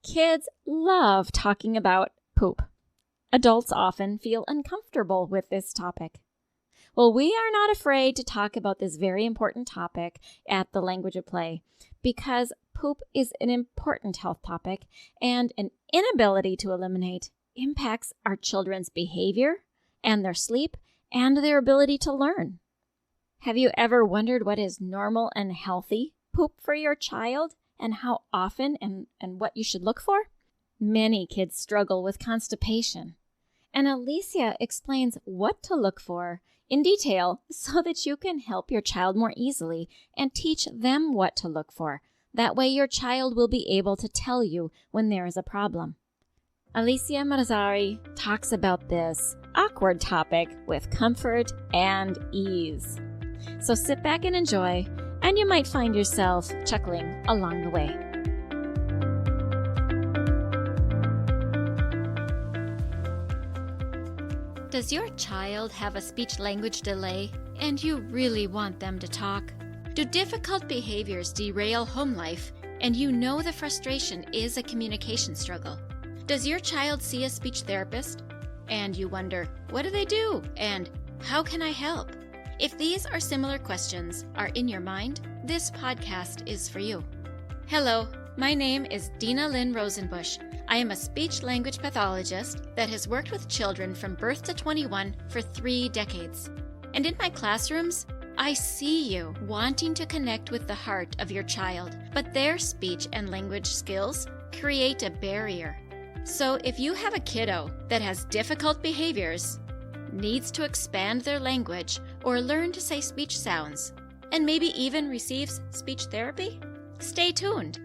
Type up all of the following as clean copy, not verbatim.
Kids love talking about poop. Adults often feel uncomfortable with this topic. Well, we are not afraid to talk about this very important topic at the Language of Play because poop is an important health topic and an inability to eliminate impacts our children's behavior and their sleep and their ability to learn. Have you ever wondered what is normal and healthy poop for your child and how often and what you should look for? Many kids struggle with constipation, and Alicia explains what to look for in detail so that you can help your child more easily and teach them what to look for. That way your child will be able to tell you when there is a problem. Alicia Mazari talks about this awkward topic with comfort and ease. So sit back and enjoy, and you might find yourself chuckling along the way. Does your child have a speech-language delay and you really want them to talk? Do difficult behaviors derail home life and you know the frustration is a communication struggle? Does your child see a speech therapist and you wonder, what do they do and how can I help? If these or similar questions are in your mind, this podcast is for you. Hello, my name is Dinalynn Rosenbusch. I am a speech-language pathologist that has worked with children from birth to 21 for 3 decades. And in my classrooms, I see you wanting to connect with the heart of your child, but their speech and language skills create a barrier. So if you have a kiddo that has difficult behaviors, needs to expand their language or learn to say speech sounds, and maybe even receives speech therapy, stay tuned,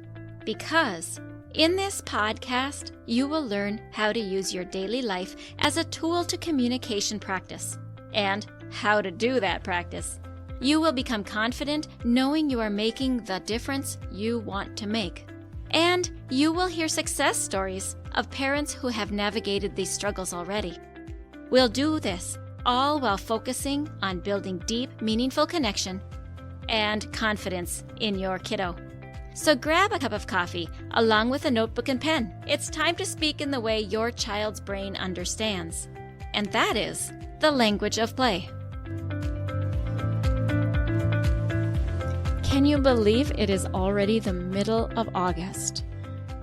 because in this podcast, you will learn how to use your daily life as a tool to communication practice and how to do that practice. You will become confident knowing you are making the difference you want to make. And you will hear success stories of parents who have navigated these struggles already. We'll do this all while focusing on building deep, meaningful connection and confidence in your kiddo. So grab a cup of coffee along with a notebook and pen. It's time to speak in the way your child's brain understands. And that is the language of play. Can you believe it is already the middle of August?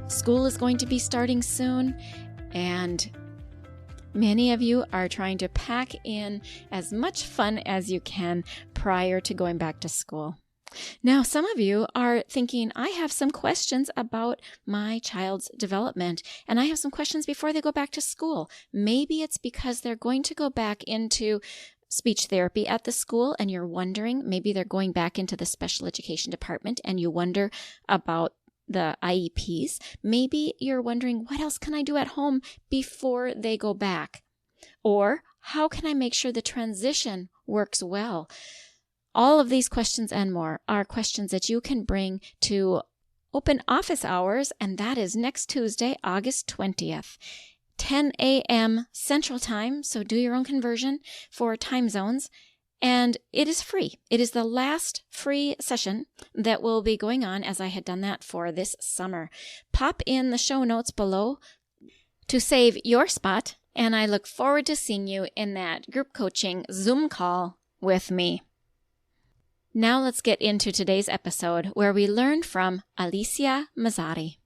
School is going to be starting soon, and many of you are trying to pack in as much fun as you can prior to going back to school. Now, some of you are thinking, I have some questions about my child's development, and I have some questions before they go back to school. Maybe it's because they're going to go back into speech therapy at the school, and you're wondering, maybe they're going back into the special education department, and you wonder about the IEPs. Maybe you're wondering, what else can I do at home before they go back? Or how can I make sure the transition works well? All of these questions and more are questions that you can bring to open office hours, and that is next Tuesday, August 20th, 10 a.m. Central Time, so do your own conversion for time zones. And it is free. It is the last free session that will be going on, as I had done that for this summer. Pop in the show notes below to save your spot, and I look forward to seeing you in that group coaching Zoom call with me. Now let's get into today's episode where we learn from Alicia Mazari.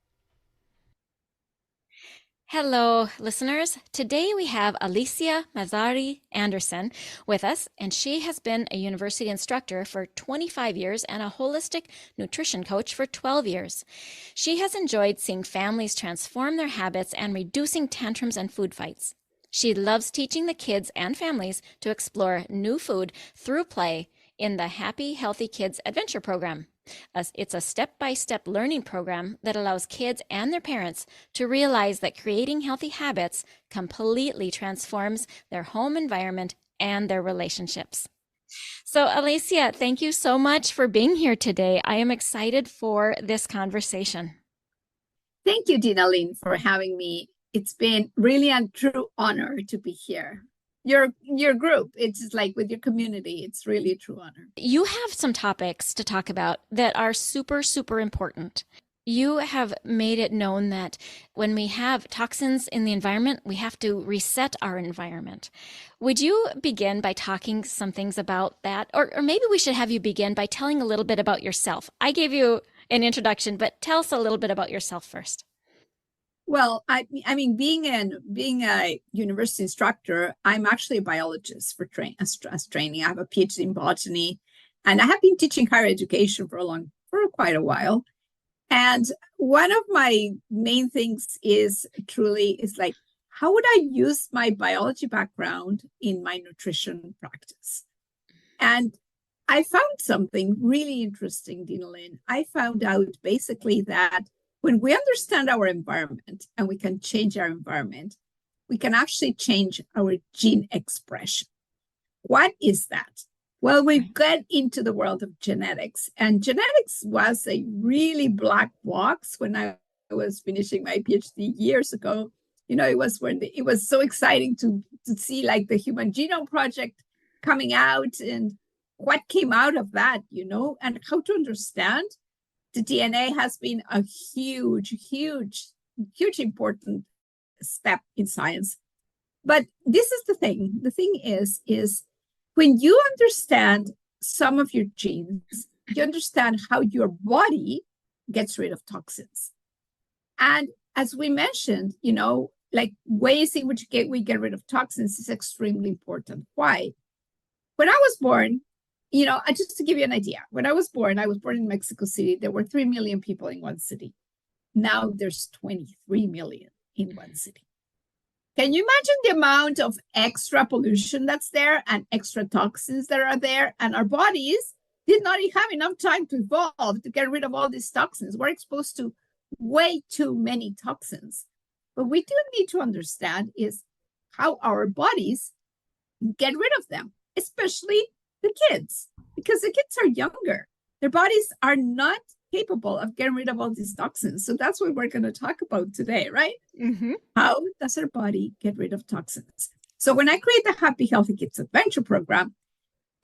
Hello, listeners. Today we have Alicia Mazari Anderson with us, and she has been a university instructor for 25 years and a holistic nutrition coach for 12 years. She has enjoyed seeing families transform their habits and reducing tantrums and food fights. She loves teaching the kids and families to explore new food through play in the Happy Healthy Kids Adventure Program. It's a step-by-step learning program that allows kids and their parents to realize that creating healthy habits completely transforms their home environment and their relationships. So, Alicia, thank you so much for being here today. I am excited for this conversation. Thank you, Dinalynn, for having me. It's been really a true honor to be here. Your group, it's just like with your community, it's really a true honor. You have some topics to talk about that are super, super important. You have made it known that when we have toxins in the environment, we have to reset our environment. Would you begin by talking some things about that? Or maybe we should have you begin by telling a little bit about yourself. I gave you an introduction, but tell us a little bit about yourself first. Well, I mean, being a university instructor, I'm actually a biologist for as training. I have a PhD in botany, and I have been teaching higher education for quite a while. And one of my main things is like, how would I use my biology background in my nutrition practice? And I found something really interesting, Dinalynn. I found out basically that when we understand our environment and we can change our environment, we can actually change our gene expression. What is that? Well, we get into the world of genetics, and genetics was a really black box when I was finishing my PhD years ago. It was it was so exciting to see like the Human Genome Project coming out and what came out of that, and how to understand the DNA has been a huge, huge, huge important step in science. But this is the thing. The thing is when you understand some of your genes, you understand how your body gets rid of toxins. And as we mentioned, like ways in which we get rid of toxins is extremely important. Why? When I was born, just to give you an idea, when I was born in Mexico City. There were 3 million people in one city. Now there's 23 million in one city. Can you imagine the amount of extra pollution that's there and extra toxins that are there? And our bodies did not have enough time to evolve to get rid of all these toxins. We're exposed to way too many toxins. But we do need to understand is how our bodies get rid of them, especially the kids, because the kids are younger. Their bodies are not capable of getting rid of all these toxins. So that's what we're going to talk about today, right? Mm-hmm. How does our body get rid of toxins? So when I create the Happy Healthy Kids Adventure Program,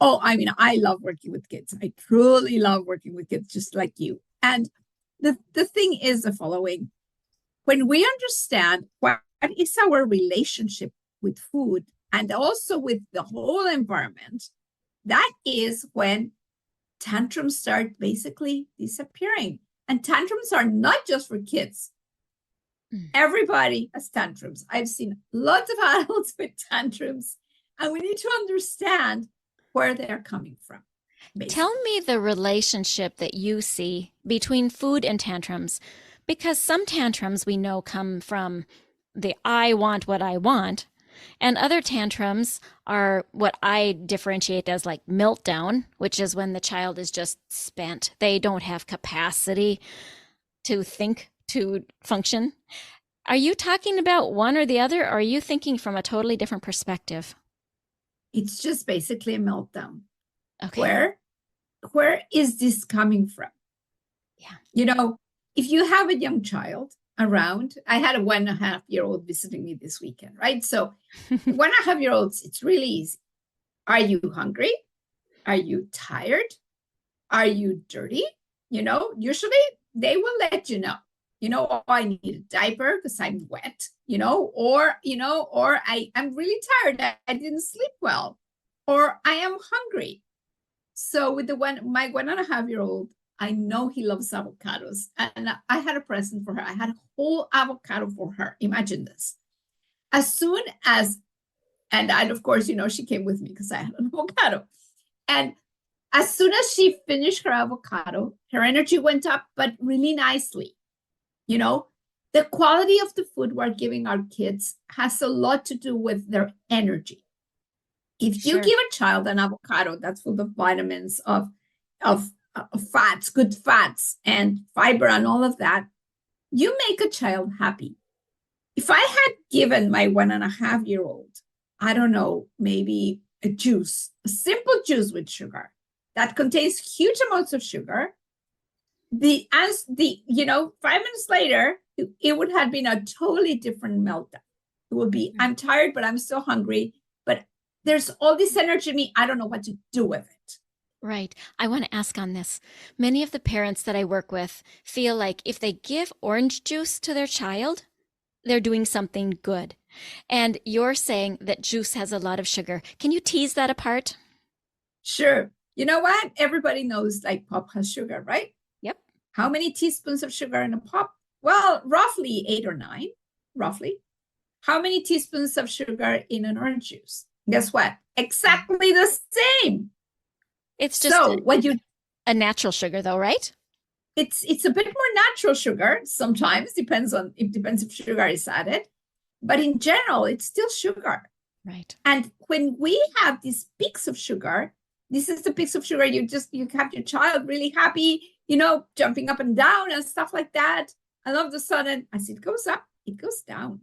I love working with kids. I truly love working with kids just like you. And the thing is the following. When we understand what is our relationship with food and also with the whole environment, that is when tantrums start basically disappearing. And tantrums are not just for kids. Everybody has tantrums. I've seen lots of adults with tantrums, and we need to understand where they're coming from. Basically. Tell me the relationship that you see between food and tantrums, because some tantrums we know come from the I want what I want, and other tantrums are what I differentiate as like meltdown, which is when the child is just spent. They don't have capacity to think, to function. Are you talking about one or the other, or are you thinking from a totally different perspective? It's just basically a meltdown. Okay. Where is this coming from? Yeah. If you have a young child around, I had a 1.5-year-old visiting me this weekend, right? So 1.5-year-olds, it's really easy. Are you hungry? Are you tired? Are you dirty? Usually they will let you know. Oh, I need a diaper because I'm wet, or I'm really tired. I didn't sleep well, or I am hungry. So with my 1.5-year-old, I know he loves avocados. And I had a present for her. I had a whole avocado for her. Imagine this. As soon as, and of course, she came with me because I had an avocado. And as soon as she finished her avocado, her energy went up, but really nicely. The quality of the food we're giving our kids has a lot to do with their energy. If you give a child an avocado that's full of vitamins, of fats, good fats, and fiber, and all of that, you make a child happy. If I had given my 1.5-year-old, I don't know, maybe a simple juice with sugar that contains huge amounts of sugar, 5 minutes later, it would have been a totally different meltdown. It would be, I'm tired, but I'm still hungry, but there's all this energy in me. I don't know what to do with it. Right. I want to ask on this. Many of the parents that I work with feel like if they give orange juice to their child, they're doing something good. And you're saying that juice has a lot of sugar. Can you tease that apart? Sure. You know what? Everybody knows like pop has sugar, right? Yep. How many teaspoons of sugar in a pop? Well, roughly 8 or 9, roughly. How many teaspoons of sugar in an orange juice? Guess what? Exactly the same. It's just So what you a natural sugar though, right? it's a bit more natural sugar. Sometimes depends if sugar is added, but in general, it's still sugar. Right. And when we have these peaks of sugar, this is the peaks of sugar. You have your child really happy, jumping up and down and stuff like that. And all of a sudden, as it goes up, it goes down.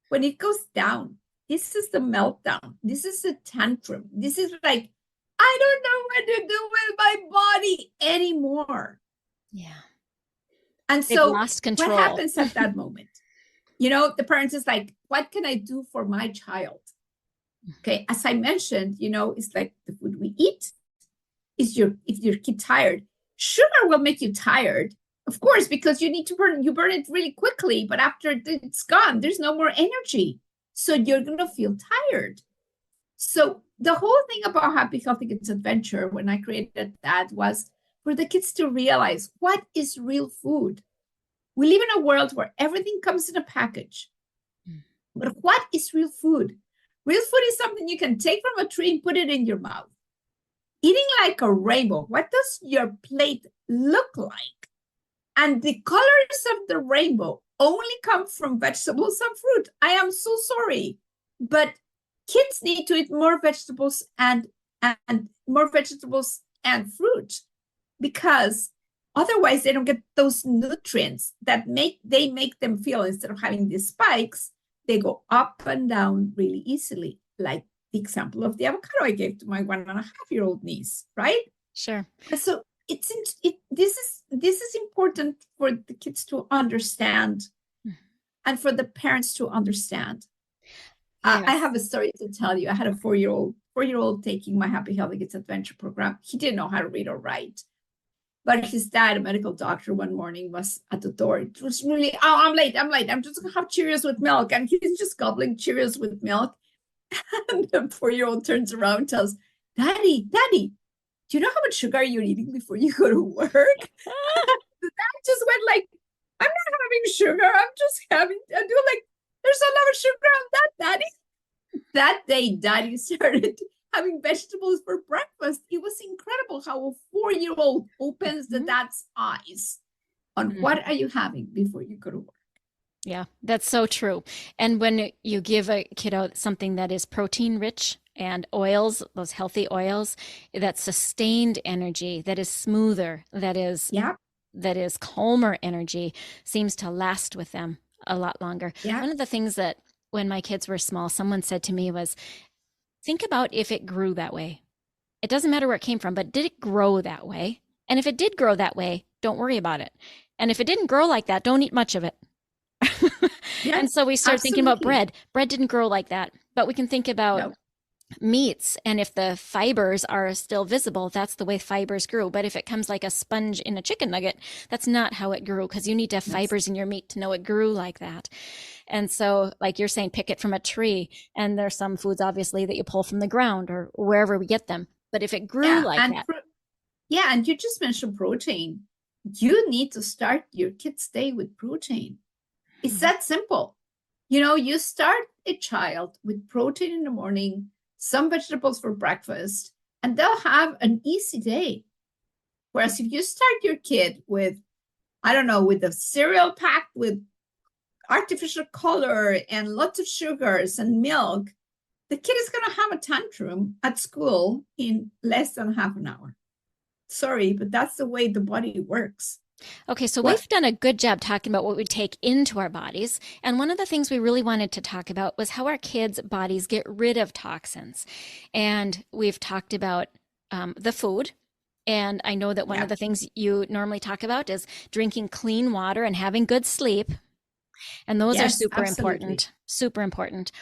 When it goes down, this is the meltdown. This is a tantrum. This is like, I don't know what to do with my body anymore. Yeah. And They've so lost control. what happens at that moment? The parents is like, what can I do for my child? Okay, as I mentioned, it's like the food we eat. If your kid tired, sugar will make you tired, of course, because you burn it really quickly, but after it's gone, there's no more energy. So you're gonna feel tired. So the whole thing about Happy Healthy Kids Adventure, when I created that, was for the kids to realize what is real food. We live in a world where everything comes in a package. But what is real food? Real food is something you can take from a tree and put it in your mouth. Eating like a rainbow. What does your plate look like? And the colors of the rainbow only come from vegetables and fruit. I am so sorry, but kids need to eat more vegetables and fruit, because otherwise they don't get those nutrients that make them feel, instead of having these spikes, they go up and down really easily, like the example of the avocado I gave to my 1.5-year-old niece, right? Sure. So this is important for the kids to understand, and for the parents to understand. Yes. I have a story to tell you. I had a 4-year-old taking my Happy Healthy Kids Adventure program. He didn't know how to read or write. But his dad, a medical doctor, one morning was at the door. It was really, I'm late. I'm just going to have Cheerios with milk. And he's just gobbling Cheerios with milk. And the 4-year-old turns around and tells, Daddy, do you know how much sugar you're eating before you go to work? The dad just went like, I'm not having sugar. I'm just there's a lot of sugar on that, Daddy. That day, Daddy started having vegetables for breakfast. It was incredible how a 4-year-old opens the dad's eyes on what are you having before you go to work. Yeah, that's so true. And when you give a kiddo something that is protein rich and oils, those healthy oils, that sustained energy, that is smoother, that is calmer energy, seems to last with them a lot longer. Yeah. One of the things that when my kids were small, someone said to me was, think about if it grew that way. It doesn't matter where it came from, but did it grow that way? And if it did grow that way, don't worry about it. And if it didn't grow like that, don't eat much of it. Yeah, and so we start thinking about bread. Bread didn't grow like that, but we can think about meats. And if the fibers are still visible, that's the way fibers grew. But if it comes like a sponge in a chicken nugget, that's not how it grew, because you need to have fibers in your meat to know it grew like that. And so, like you're saying, pick it from a tree. And there's some foods, obviously, that you pull from the ground or wherever we get them. But if it grew like that. And you just mentioned protein. You need to start your kid's day with protein. It's that simple. You start a child with protein in the morning, some vegetables for breakfast, and they'll have an easy day. Whereas if you start your kid with, with a cereal packed with artificial color and lots of sugars and milk, the kid is going to have a tantrum at school in less than half an hour. Sorry, but that's the way the body works. Okay, so we've done a good job talking about what we take into our bodies. And one of the things we really wanted to talk about was how our kids' bodies get rid of toxins. And we've talked about the food. And I know that one of the things you normally talk about is drinking clean water and having good sleep. And those are super important, super important.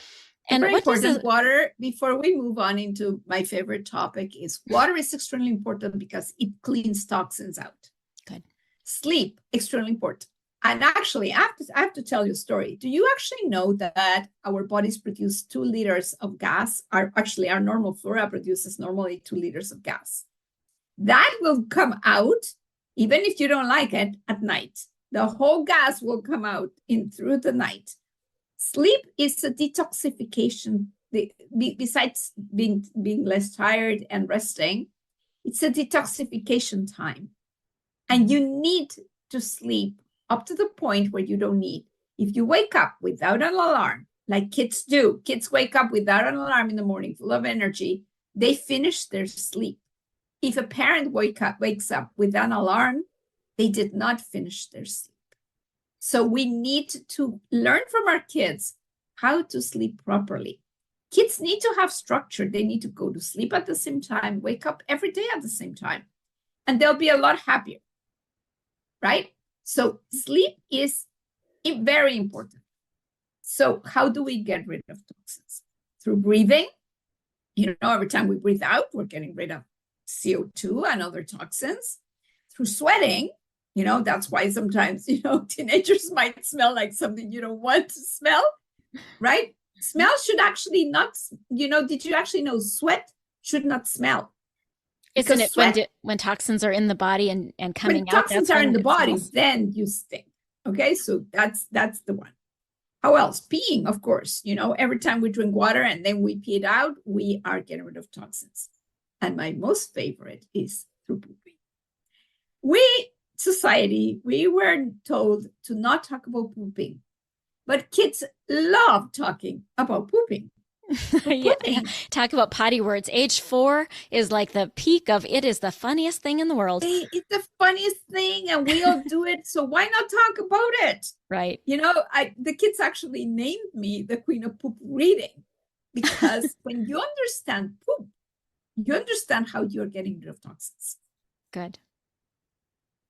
And Very what does important. Water, before we move on into my favorite topic, is water is extremely important because it cleans toxins out. Good. Sleep, extremely important. And actually, I have to tell you a story. Do you actually know that our bodies produce 2 liters of gas? Our normal flora produces normally 2 liters of gas. That will come out, even if you don't like it, at night. The whole gas will come out through the night. Sleep is a detoxification. Besides being less tired and resting, it's a detoxification time. And you need to sleep up to the point where you don't need. If you wake up without an alarm, like kids do, kids wake up without an alarm in the morning, full of energy, they finish their sleep. If a parent wakes up with an alarm, they did not finish their sleep. So we need to learn from our kids how to sleep properly. Kids need to have structure. They need to go to sleep at the same time, wake up every day at the same time, and they'll be a lot happier, right? So sleep is very important. So how do we get rid of toxins? Through breathing. Every time we breathe out, we're getting rid of CO2 and other toxins. Through sweating. That's why sometimes, teenagers might smell like something you don't want to smell, right? Smell should actually not, did you actually know sweat should not smell? Isn't it when toxins are in the body and coming when out? Toxins are in the body, then you stink. Okay, so that's the one. How else? Peeing, of course. Every time we drink water and then we pee it out, we are getting rid of toxins. And my most favorite is through pooping. Society, we were told to not talk about pooping, but kids love talking about pooping. Yeah. Talk about potty words. Age 4 is like the peak of it is the funniest thing in the world. It's the funniest thing, and we all do it. So why not talk about it? Right. The kids actually named me the queen of poop reading, because when you understand poop, you understand how you're getting rid of toxins. Good.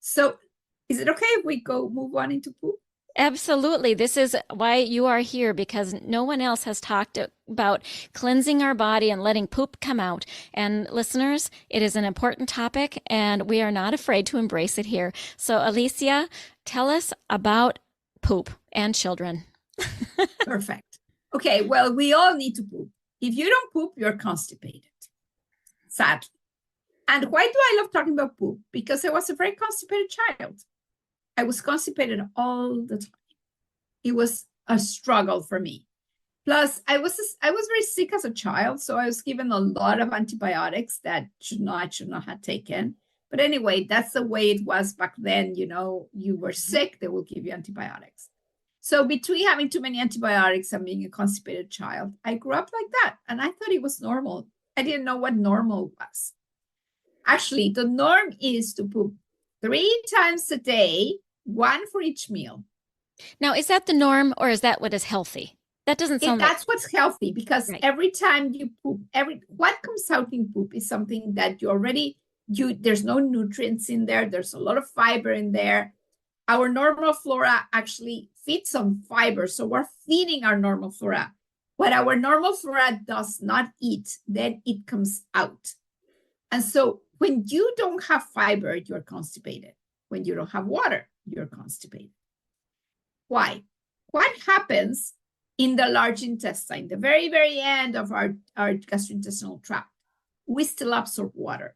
So is it okay if we move on into poop? Absolutely. This is why you are here, because no one else has talked about cleansing our body and letting poop come out. And listeners, it is an important topic, and we are not afraid to embrace it here. So Alicia, tell us about poop and children. Perfect. Okay, well, we all need to poop. If you don't poop, you're constipated. Sadly. And why do I love talking about poop? Because I was a very constipated child. I was constipated all the time. It was a struggle for me. Plus, I was very sick as a child, so I was given a lot of antibiotics that I should not have taken. But anyway, that's the way it was back then. You were sick, they will give you antibiotics. So between having too many antibiotics and being a constipated child, I grew up like that. And I thought it was normal. I didn't know what normal was. Actually, the norm is to poop 3 times a day, 1 for each meal. Now, is that the norm, or is that what is healthy? That doesn't sound That's what's healthy, because right. Every time you poop, what comes out in poop is something that there's no nutrients in there. There's a lot of fiber in there. Our normal flora actually feeds on fiber. So we're feeding our normal flora. What our normal flora does not eat, then it comes out. And so when you don't have fiber, you're constipated. When you don't have water, you're constipated. Why? What happens in the large intestine, the very, very end of our gastrointestinal tract? We still absorb water.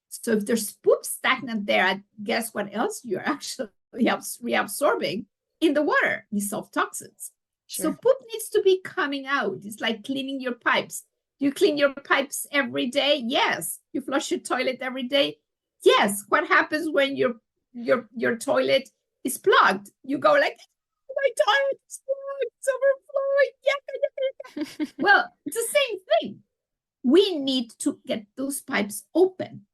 So if there's poop stagnant there, guess what else you're actually reabsorbing in the water? Dissolved toxins. Sure. So poop needs to be coming out. It's like cleaning your pipes. You clean your pipes every day? Yes. You flush your toilet every day? Yes. What happens when your toilet is plugged? You go like, oh, my toilet is plugged, it's overflowing. Yeah. Well, it's the same thing. We need to get those pipes open.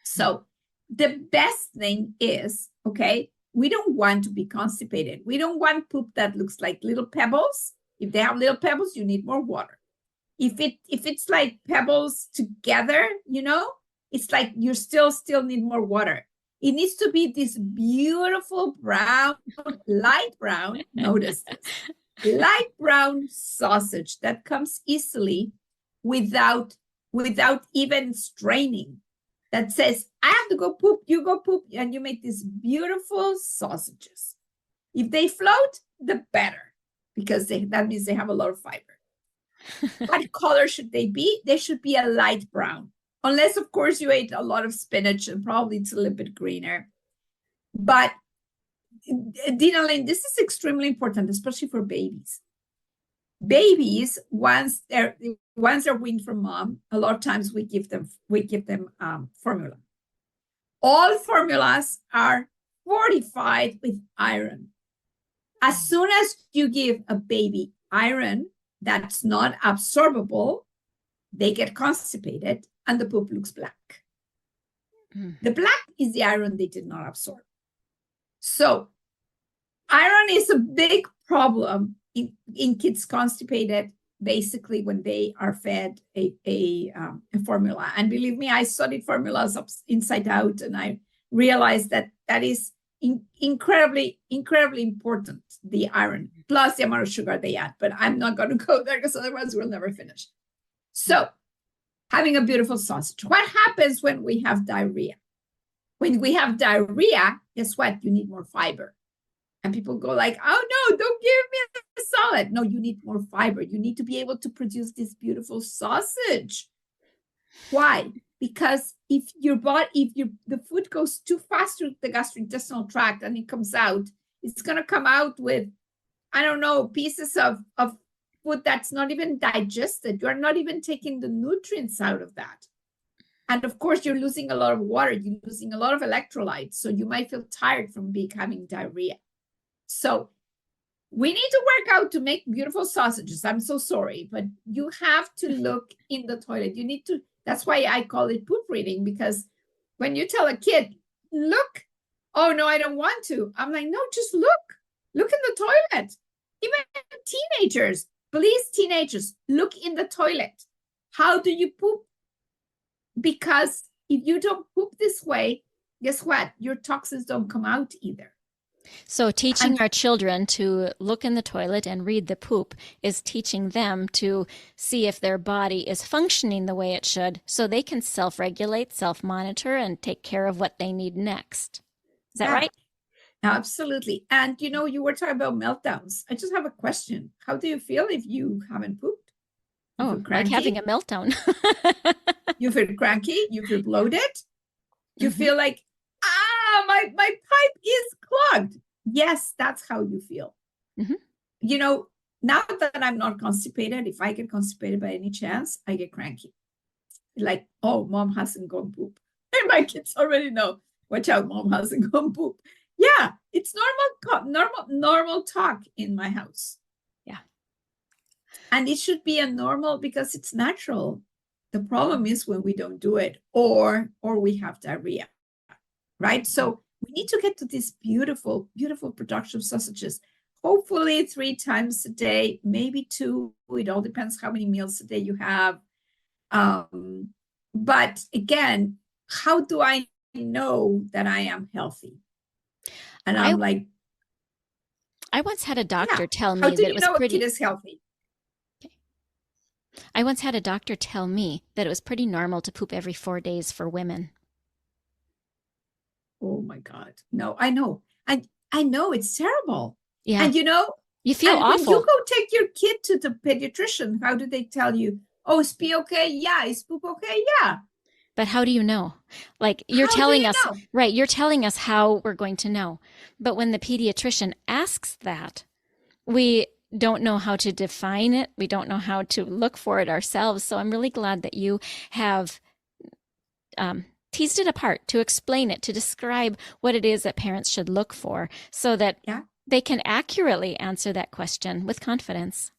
So the best thing is, okay, we don't want to be constipated. We don't want poop that looks like little pebbles. If they have little pebbles, you need more water. If it's like pebbles together, it's like you still need more water. It needs to be this beautiful brown, light brown. Notice this. light brown sausage that comes easily without even straining, that says, I have to go poop, you go poop, and you make these beautiful sausages. If they float, the better, because that means they have a lot of fiber. What color should they be? They should be a light brown, unless, of course, you ate a lot of spinach, and probably it's a little bit greener. But Dinalynn, this is extremely important, especially for babies. Babies, once they're weaned from mom, a lot of times we give them formula. All formulas are fortified with iron. As soon as you give a baby iron that's not absorbable, they get constipated and the poop looks black. The black is the iron they did not absorb. So iron is a big problem in kids constipated, basically when they are fed a formula. And believe me, I studied formulas inside out, and I realized that is incredibly important, the iron, plus the amount of sugar they add. But I'm not going to go there, because otherwise we'll never finish. So having a beautiful sausage. What happens when we have diarrhea? When we have diarrhea, guess what? You need more fiber. And people go like, oh no, don't give me a salad. No, you need more fiber. You need to be able to produce this beautiful sausage. Why? Because if the food goes too fast through the gastrointestinal tract and it comes out, it's going to come out with, I don't know, pieces of food that's not even digested. You're not even taking the nutrients out of that. And of course, you're losing a lot of water. You're losing a lot of electrolytes. So you might feel tired from having diarrhea. So we need to work out to make beautiful sausages. I'm so sorry, but you have to look in the toilet. You need to, that's why I call it poop reading, because when you tell a kid, look, oh no, I don't want to. I'm like, no, just look in the toilet. Even teenagers, please, teenagers, look in the toilet. How do you poop? Because if you don't poop this way, guess what? Your toxins don't come out either. So teaching our children to look in the toilet and read the poop is teaching them to see if their body is functioning the way it should, so they can self-regulate, self-monitor, and take care of what they need next. Is that right? Absolutely. And you were talking about meltdowns. I just have a question. How do you feel if you haven't pooped? Like having a meltdown. You feel cranky? You feel bloated? You feel like, my pipe is clogged. Yes, that's how you feel. Now that I'm not constipated, if I get constipated by any chance, I get cranky. Like, oh, mom hasn't gone poop. And my kids already know, watch out, mom hasn't gone poop. Yeah, it's normal talk in my house. Yeah. And it should be a normal, because it's natural. The problem is when we don't do it, or we have diarrhea. Right? So we need to get to these beautiful, beautiful production of sausages. Hopefully 3 times a day, maybe 2. It all depends how many meals a day you have. But again, how do I know that I am healthy? And I'm like, I once had a doctor tell me that it was pretty. A kid is healthy? Okay. I once had a doctor tell me that it was pretty normal to poop every 4 days for women. Oh my God. No, I know. I know it's terrible. Yeah. And you feel awful. When you go take your kid to the pediatrician, how do they tell you, oh, is pee okay? Yeah. Is poop okay? Yeah. But how do you know? Like, you're telling us, right? You're telling us how we're going to know. But when the pediatrician asks that, we don't know how to define it. We don't know how to look for it ourselves. So I'm really glad that you have teased it apart to explain it, to describe what it is that parents should look for, so that they can accurately answer that question with confidence.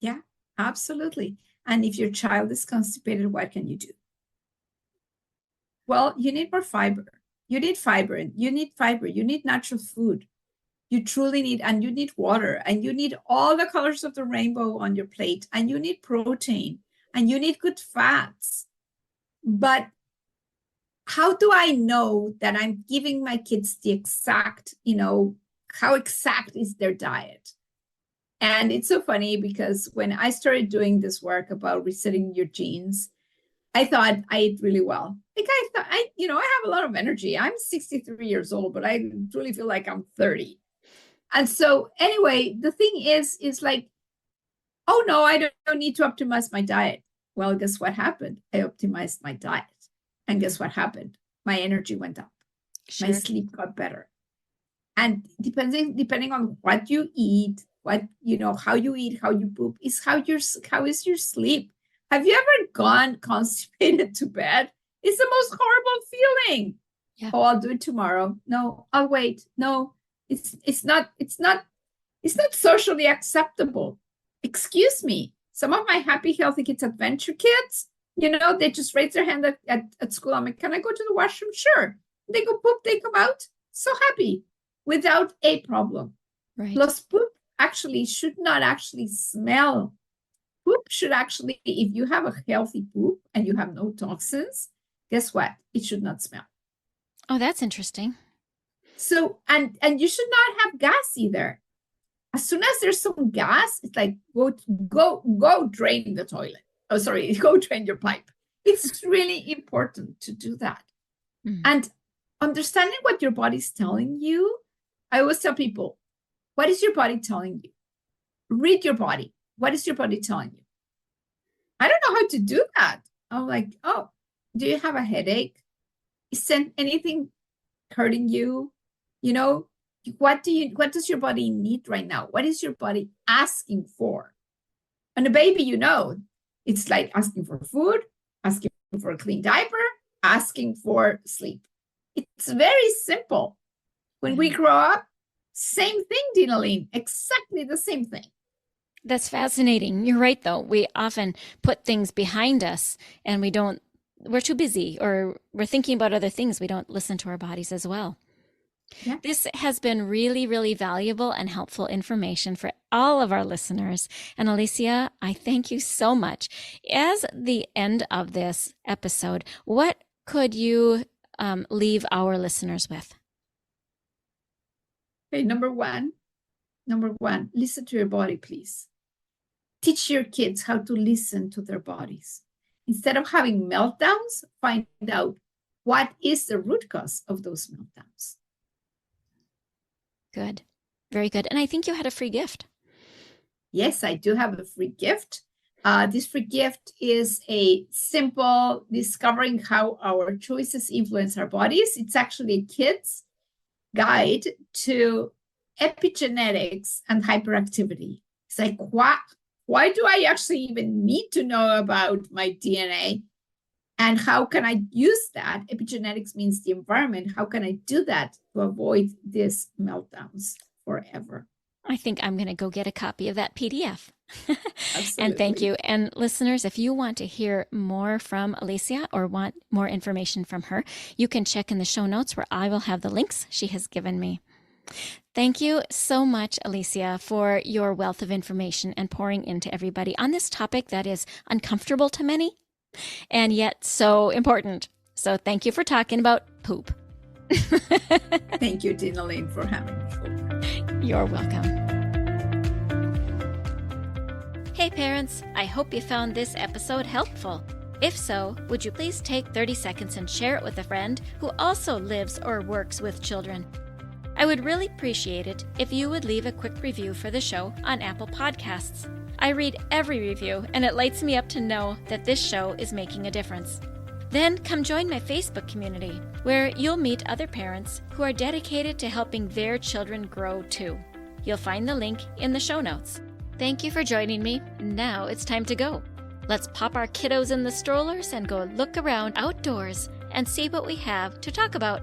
Yeah, absolutely. And if your child is constipated, what can you do? Well, you need more fiber. You need fiber. You need natural food. You truly need, and you need water, and you need all the colors of the rainbow on your plate, and you need protein, and you need good fats. But how do I know that I'm giving my kids the exact, how exact is their diet? And it's so funny because when I started doing this work about resetting your genes, I thought I ate really well. Like I thought I have a lot of energy. I'm 63 years old, but I really feel like I'm 30. And so anyway, the thing is like, oh no, I don't need to optimize my diet. Well, guess what happened? I optimized my diet. And guess what happened? My energy went up. Sure. My sleep got better. And depending on what you eat, how you eat, how you poop, is how is your sleep. Have you ever gone constipated to bed? It's the most horrible feeling. Yeah. Oh, I'll do it tomorrow. No, I'll wait. No, it's not socially acceptable. Excuse me. Some of my happy, healthy kids, adventure kids, they just raise their hand at school. I'm like, can I go to the washroom? Sure. They go poop, they come out. So happy without a problem. Right. Plus, poop actually should not actually smell. Poop should actually, if you have a healthy poop and you have no toxins, guess what? It should not smell. Oh, that's interesting. So, and you should not have gas either. As soon as there's some gas, it's like, go drain the toilet. Oh, sorry, go drain your pipe. It's really important to do that. Mm. And understanding what your body's telling you, I always tell people, what is your body telling you? Read your body. What is your body telling you? I don't know how to do that. I'm like, oh, do you have a headache? Is anything hurting you? What does your body need right now? What is your body asking for? And a baby, it's like asking for food, asking for a clean diaper, asking for sleep. It's very simple. When we grow up, same thing, Dinalynn, exactly the same thing. That's fascinating. You're right, though. We often put things behind us and we're too busy or we're thinking about other things. We don't listen to our bodies as well. Yeah. This has been really, really valuable and helpful information for all of our listeners. And Alicia, I thank you so much. As the end of this episode, what could you leave our listeners with? Okay, number one, listen to your body, please. Teach your kids how to listen to their bodies. Instead of having meltdowns, find out what is the root cause of those meltdowns. Good. Very good. And I think you had a free gift. Yes, I do have a free gift. This free gift is a simple discovering how our choices influence our bodies. It's actually a kid's guide to epigenetics and hyperactivity. It's like, why do I actually even need to know about my DNA? And how can I use that? Epigenetics means the environment. How can I do that to avoid these meltdowns forever? I think I'm going to go get a copy of that PDF. Absolutely. And thank you. And listeners, if you want to hear more from Alicia or want more information from her, you can check in the show notes where I will have the links she has given me. Thank you so much, Alicia, for your wealth of information and pouring into everybody on this topic that is uncomfortable to many and yet so important. So thank you for talking about poop. Thank you, Dinalynn, for having me. You're welcome. Hey parents, I hope you found this episode helpful. If so, would you please take 30 seconds and share it with a friend who also lives or works with children? I would really appreciate it if you would leave a quick review for the show on Apple Podcasts. I read every review, and it lights me up to know that this show is making a difference. Then come join my Facebook community, where you'll meet other parents who are dedicated to helping their children grow too. You'll find the link in the show notes. Thank you for joining me. Now it's time to go. Let's pop our kiddos in the strollers and go look around outdoors and see what we have to talk about.